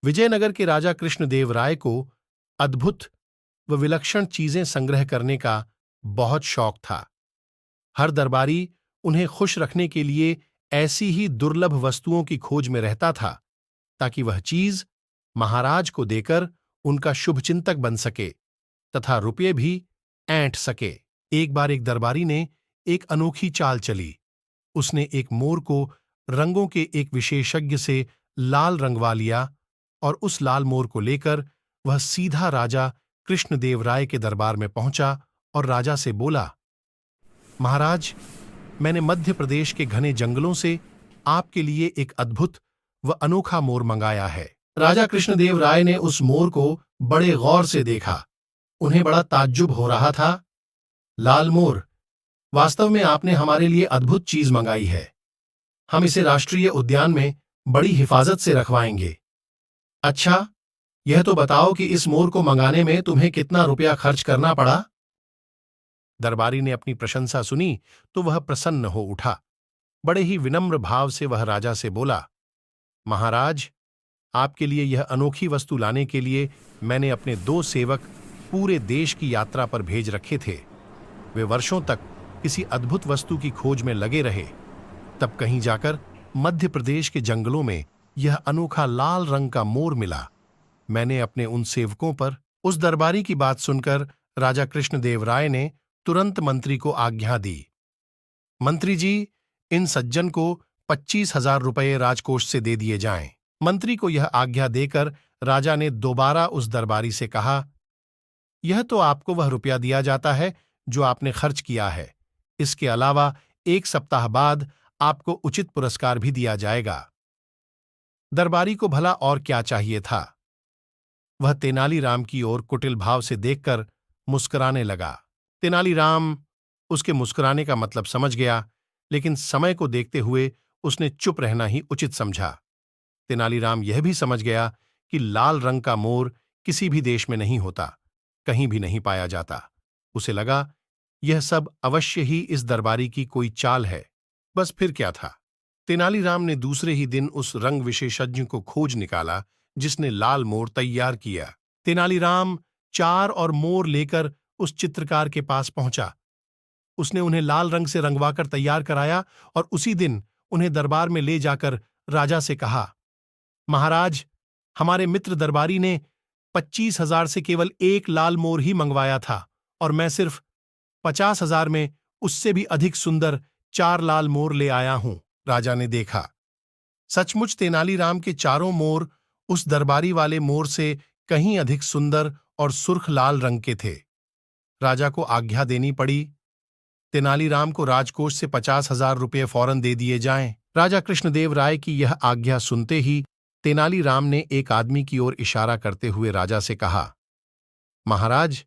विजयनगर के राजा कृष्णदेव राय को अद्भुत व विलक्षण चीजें संग्रह करने का बहुत शौक था। हर दरबारी उन्हें खुश रखने के लिए ऐसी ही दुर्लभ वस्तुओं की खोज में रहता था, ताकि वह चीज महाराज को देकर उनका शुभचिंतक बन सके तथा रुपये भी ऐंठ सके। एक बार एक दरबारी ने एक अनोखी चाल चली। उसने एक मोर को रंगों के एक विशेषज्ञ से लाल रंगवा लिया और उस लाल मोर को लेकर वह सीधा राजा कृष्णदेव राय के दरबार में पहुंचा और राजा से बोला, महाराज, मैंने मध्य प्रदेश के घने जंगलों से आपके लिए एक अद्भुत व अनोखा मोर मंगाया है। राजा कृष्णदेव राय ने उस मोर को बड़े गौर से देखा। उन्हें बड़ा ताज्जुब हो रहा था। लाल मोर, वास्तव में आपने हमारे लिए अद्भुत चीज मंगाई है। हम इसे राष्ट्रीय उद्यान में बड़ी हिफाजत से रखवाएंगे। अच्छा, यह तो बताओ कि इस मोर को मंगाने में तुम्हें कितना रुपया खर्च करना पड़ा? दरबारी ने अपनी प्रशंसा सुनी तो वह प्रसन्न हो उठा। बड़े ही विनम्र भाव से वह राजा से बोला, महाराज, आपके लिए यह अनोखी वस्तु लाने के लिए मैंने अपने 2 सेवक पूरे देश की यात्रा पर भेज रखे थे। वे वर्षों तक किसी अद्भुत वस्तु की खोज में लगे रहे। तब कहीं जाकर मध्य प्रदेश के जंगलों में यह अनोखा लाल रंग का मोर मिला। मैंने अपने उन सेवकों पर उस दरबारी की बात सुनकर राजा कृष्णदेव राय ने तुरंत मंत्री को आज्ञा दी, मंत्री जी, इन सज्जन को 25,000 रुपये राजकोष से दे दिए जाएं। मंत्री को यह आज्ञा देकर राजा ने दोबारा उस दरबारी से कहा, यह तो आपको वह रुपया दिया जाता है जो आपने खर्च किया है। इसके अलावा 1 सप्ताह बाद आपको उचित पुरस्कार भी दिया जाएगा। दरबारी को भला और क्या चाहिए था। वह तेनालीराम की ओर कुटिल भाव से देखकर मुस्कुराने लगा। तेनालीराम उसके मुस्कुराने का मतलब समझ गया, लेकिन समय को देखते हुए उसने चुप रहना ही उचित समझा। तेनालीराम यह भी समझ गया कि लाल रंग का मोर किसी भी देश में नहीं होता, कहीं भी नहीं पाया जाता। उसे लगा यह सब अवश्य ही इस दरबारी की कोई चाल है। बस फिर क्या था। तेनालीराम ने दूसरे ही दिन उस रंग विशेषज्ञ को खोज निकाला जिसने लाल मोर तैयार किया। तेनालीराम 4 और मोर लेकर उस चित्रकार के पास पहुंचा। उसने उन्हें लाल रंग से रंगवाकर तैयार कराया और उसी दिन उन्हें दरबार में ले जाकर राजा से कहा, महाराज, हमारे मित्र दरबारी ने 25,000 से केवल 1 लाल मोर ही मंगवाया था और मैं सिर्फ 50,000 में उससे भी अधिक सुंदर 4 लाल मोर ले आया हूं। राजा ने देखा, सचमुच तेनालीराम के चारों मोर उस दरबारी वाले मोर से कहीं अधिक सुंदर और सुर्ख लाल रंग के थे। राजा को आज्ञा देनी पड़ी, तेनालीराम को राजकोष से 50,000 रुपये फौरन दे दिए जाएं। राजा कृष्णदेव राय की यह आज्ञा सुनते ही तेनालीराम ने एक आदमी की ओर इशारा करते हुए राजा से कहा, महाराज,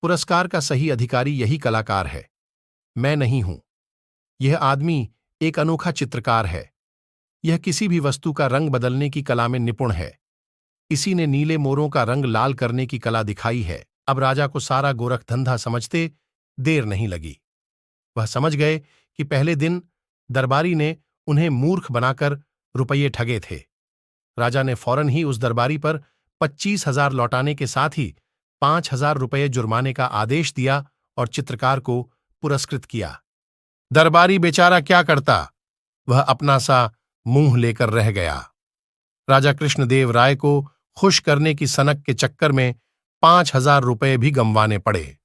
पुरस्कार का सही अधिकारी यही कलाकार है, मैं नहीं हूं। यह आदमी एक अनोखा चित्रकार है। यह किसी भी वस्तु का रंग बदलने की कला में निपुण है। इसी ने नीले मोरों का रंग लाल करने की कला दिखाई है। अब राजा को सारा गोरख धंधा समझते देर नहीं लगी। वह समझ गए कि पहले दिन दरबारी ने उन्हें मूर्ख बनाकर रुपये ठगे थे। राजा ने फौरन ही उस दरबारी पर 25,000 लौटाने के साथ ही 5,000 रुपये जुर्माने का आदेश दिया और चित्रकार को पुरस्कृत किया। दरबारी बेचारा क्या करता, वह अपना सा मुंह लेकर रह गया। राजा कृष्णदेव राय को खुश करने की सनक के चक्कर में 5,000 रुपये भी गंवाने पड़े।